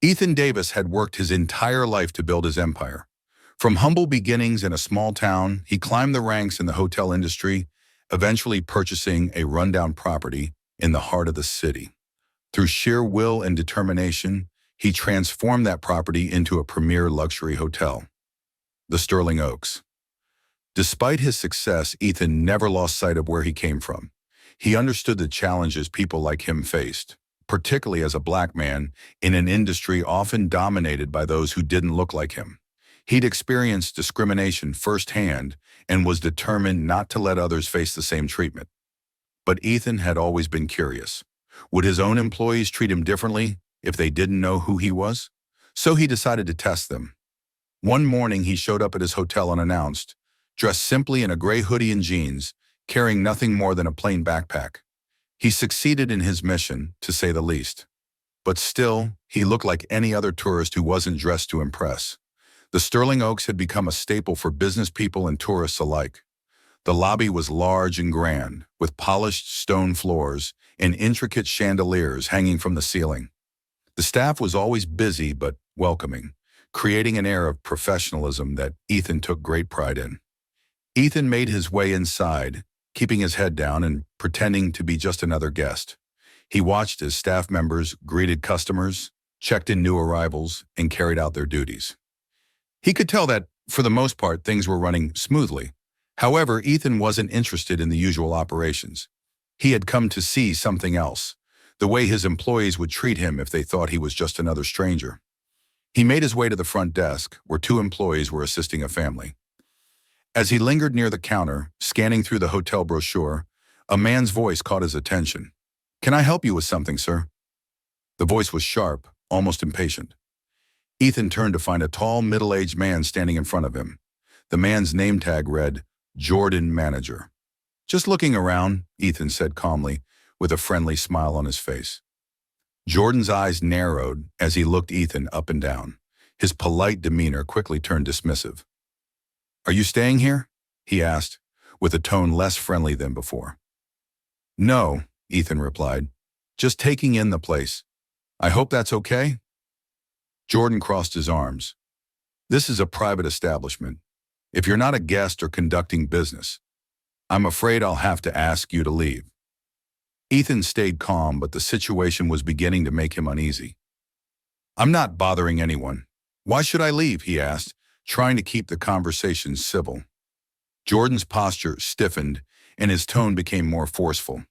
Ethan Davis had worked his entire life to build his empire. From humble beginnings in a small town, he climbed the ranks in the hotel industry, eventually purchasing a rundown property in the heart of the city. Through sheer will and determination, he transformed that property into a premier luxury hotel, the Sterling Oaks. Despite his success, Ethan never lost sight of where he came from. He understood the challenges people like him faced, particularly as a black man in an industry often dominated by those who didn't look like him. He'd experienced discrimination firsthand and was determined not to let others face the same treatment. But Ethan had always been curious. Would his own employees treat him differently if they didn't know who he was? So he decided to test them. One morning he showed up at his hotel unannounced, dressed simply in a gray hoodie and jeans, carrying nothing more than a plain backpack. He succeeded in his mission, to say the least. But still, he looked like any other tourist who wasn't dressed to impress. The Sterling Oaks had become a staple for business people and tourists alike. The lobby was large and grand, with polished stone floors and intricate chandeliers hanging from the ceiling. The staff was always busy but welcoming, creating an air of professionalism that Ethan took great pride in. Ethan made his way inside, keeping his head down and pretending to be just another guest. He watched as staff members greeted customers, checked in new arrivals, and carried out their duties. He could tell that, for the most part, things were running smoothly. However, Ethan wasn't interested in the usual operations. He had come to see something else, the way his employees would treat him if they thought he was just another stranger. He made his way to the front desk, where two employees were assisting a family. As he lingered near the counter, scanning through the hotel brochure, a man's voice caught his attention. "Can I help you with something, sir?" The voice was sharp, almost impatient. Ethan turned to find a tall, middle-aged man standing in front of him. The man's name tag read, Jordan Manager. "Just looking around," Ethan said calmly, with a friendly smile on his face. Jordan's eyes narrowed as he looked Ethan up and down. His polite demeanor quickly turned dismissive. "Are you staying here?" he asked, with a tone less friendly than before. "No," Ethan replied. "Just taking in the place. I hope that's okay?" Jordan crossed his arms. "This is a private establishment. If you're not a guest or conducting business, I'm afraid I'll have to ask you to leave." Ethan stayed calm, but the situation was beginning to make him uneasy. "I'm not bothering anyone. Why should I leave?" he asked, trying to keep the conversation civil. Jordan's posture stiffened, and his tone became more forceful.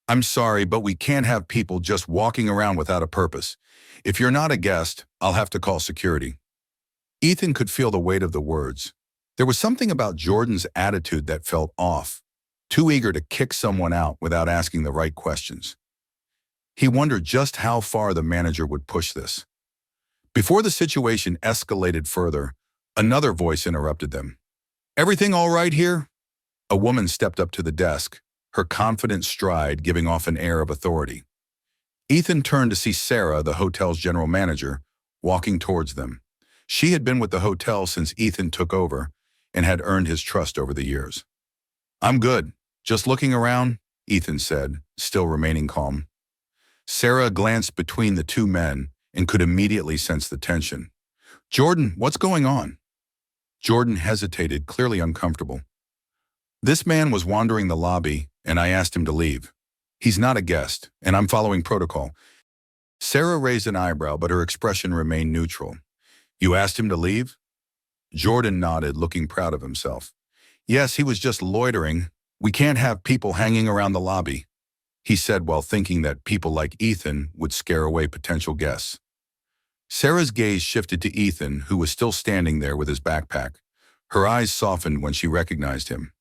"I'm sorry, but we can't have people just walking around without a purpose. If you're not a guest, I'll have to call security." Ethan could feel the weight of the words. There was something about Jordan's attitude that felt off, too eager to kick someone out without asking the right questions. He wondered just how far the manager would push this. Before the situation escalated further, another voice interrupted them. "Everything all right here?" A woman stepped up to the desk, her confident stride giving off an air of authority. Ethan turned to see Sarah, the hotel's general manager, walking towards them. She had been with the hotel since Ethan took over and had earned his trust over the years. "I'm good. Just looking around," Ethan said, still remaining calm. Sarah glanced between the two men and could immediately sense the tension. "Jordan, what's going on?" Jordan hesitated, clearly uncomfortable. "This man was wandering the lobby, and I asked him to leave. He's not a guest, and I'm following protocol." Sarah raised an eyebrow, but her expression remained neutral. "You asked him to leave?" Jordan nodded, looking proud of himself. "Yes, he was just loitering. We can't have people hanging around the lobby," he said while thinking that people like Ethan would scare away potential guests. Sarah's gaze shifted to Ethan, who was still standing there with his backpack. Her eyes softened when she recognized him.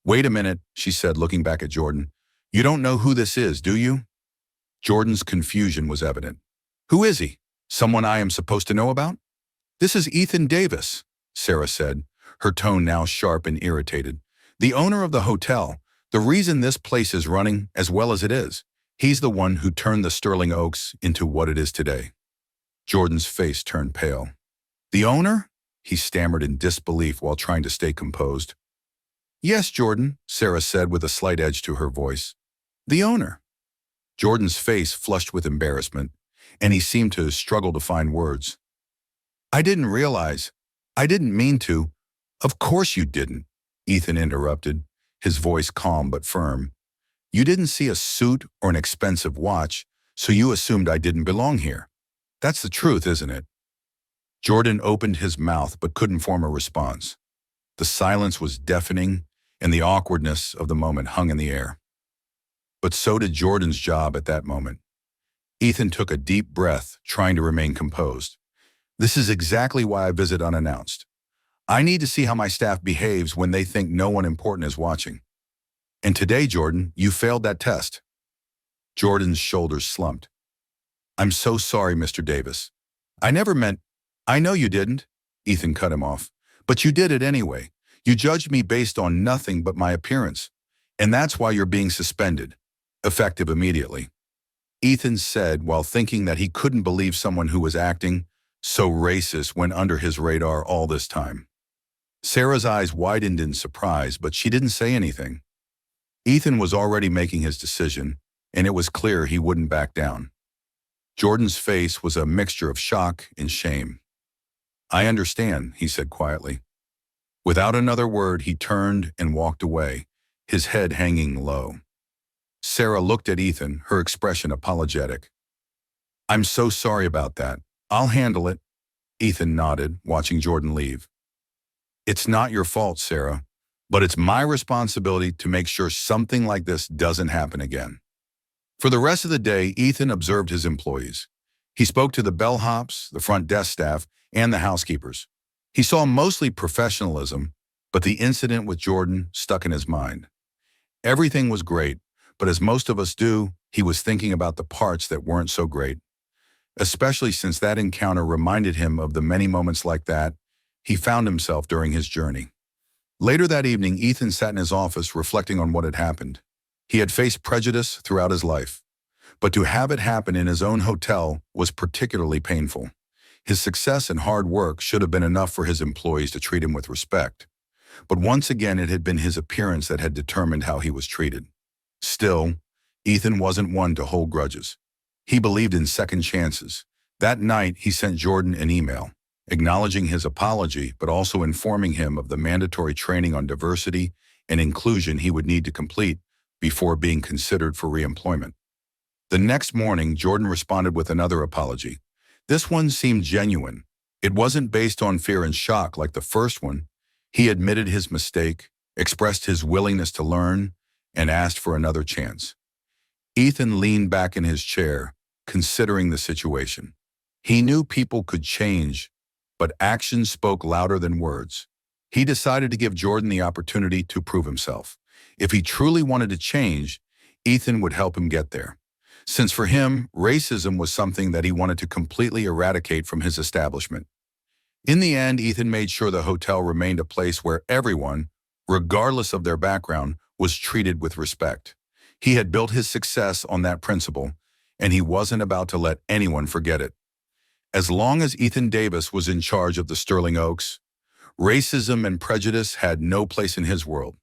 "Wait a minute," she said, looking back at Jordan. "You don't know who this is, do you?" Jordan's confusion was evident. "Who is he? Someone I am supposed to know about?" "This is Ethan Davis," Sarah said, her tone now sharp and irritated. "The owner of the hotel, the reason this place is running as well as it is. He's the one who turned the Sterling Oaks into what it is today." Jordan's face turned pale. "The owner?" he stammered in disbelief while trying to stay composed. "Yes, Jordan," Sarah said with a slight edge to her voice. "The owner." Jordan's face flushed with embarrassment. and he seemed to struggle to find words. "I didn't realize. I didn't mean to." "Of course you didn't," Ethan interrupted, his voice calm but firm. "You didn't see a suit or an expensive watch, so you assumed I didn't belong here. That's the truth, isn't it?" Jordan opened his mouth but couldn't form a response. The silence was deafening, and the awkwardness of the moment hung in the air. But so did Jordan's job at that moment. Ethan took a deep breath, trying to remain composed. "This is exactly why I visit unannounced. I need to see how my staff behaves when they think no one important is watching. And today, Jordan, you failed that test." Jordan's shoulders slumped. "I'm so sorry, Mr. Davis. I never meant—" "I know you didn't," Ethan cut him off. "But you did it anyway. You judged me based on nothing but my appearance. And that's why you're being suspended, effective immediately." Ethan said while thinking that he couldn't believe someone who was acting so racist went under his radar all this time. Sarah's eyes widened in surprise, but she didn't say anything. Ethan was already making his decision, and it was clear he wouldn't back down. Jordan's face was a mixture of shock and shame. "I understand," he said quietly. Without another word, he turned and walked away, his head hanging low. Sarah looked at Ethan, her expression apologetic. "I'm so sorry about that. I'll handle it." Ethan nodded, watching Jordan leave. "It's not your fault, Sarah, but it's my responsibility to make sure something like this doesn't happen again." For the rest of the day, Ethan observed his employees. He spoke to the bellhops, the front desk staff, and the housekeepers. He saw mostly professionalism, but the incident with Jordan stuck in his mind. Everything was great, but as most of us do, he was thinking about the parts that weren't so great. Especially since that encounter reminded him of the many moments like that he found himself during his journey. Later that evening, Ethan sat in his office reflecting on what had happened. He had faced prejudice throughout his life, but to have it happen in his own hotel was particularly painful. His success and hard work should have been enough for his employees to treat him with respect. But once again, it had been his appearance that had determined how he was treated. Still, Ethan wasn't one to hold grudges. He believed in second chances. That night, he sent Jordan an email, acknowledging his apology, but also informing him of the mandatory training on diversity and inclusion he would need to complete before being considered for reemployment. The next morning, Jordan responded with another apology. This one seemed genuine. It wasn't based on fear and shock like the first one. He admitted his mistake, expressed his willingness to learn, and asked for another chance. Ethan leaned back in his chair, considering the situation. He knew people could change, but actions spoke louder than words. He decided to give Jordan the opportunity to prove himself. If he truly wanted to change, Ethan would help him get there. Since for him, racism was something that he wanted to completely eradicate from his establishment. In the end, Ethan made sure the hotel remained a place where everyone, regardless of their background, was treated with respect. He had built his success on that principle, and he wasn't about to let anyone forget it. As long as Ethan Davis was in charge of the Sterling Oaks, racism and prejudice had no place in his world.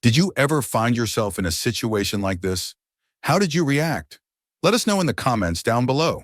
Did you ever find yourself in a situation like this? How did you react? Let us know in the comments down below.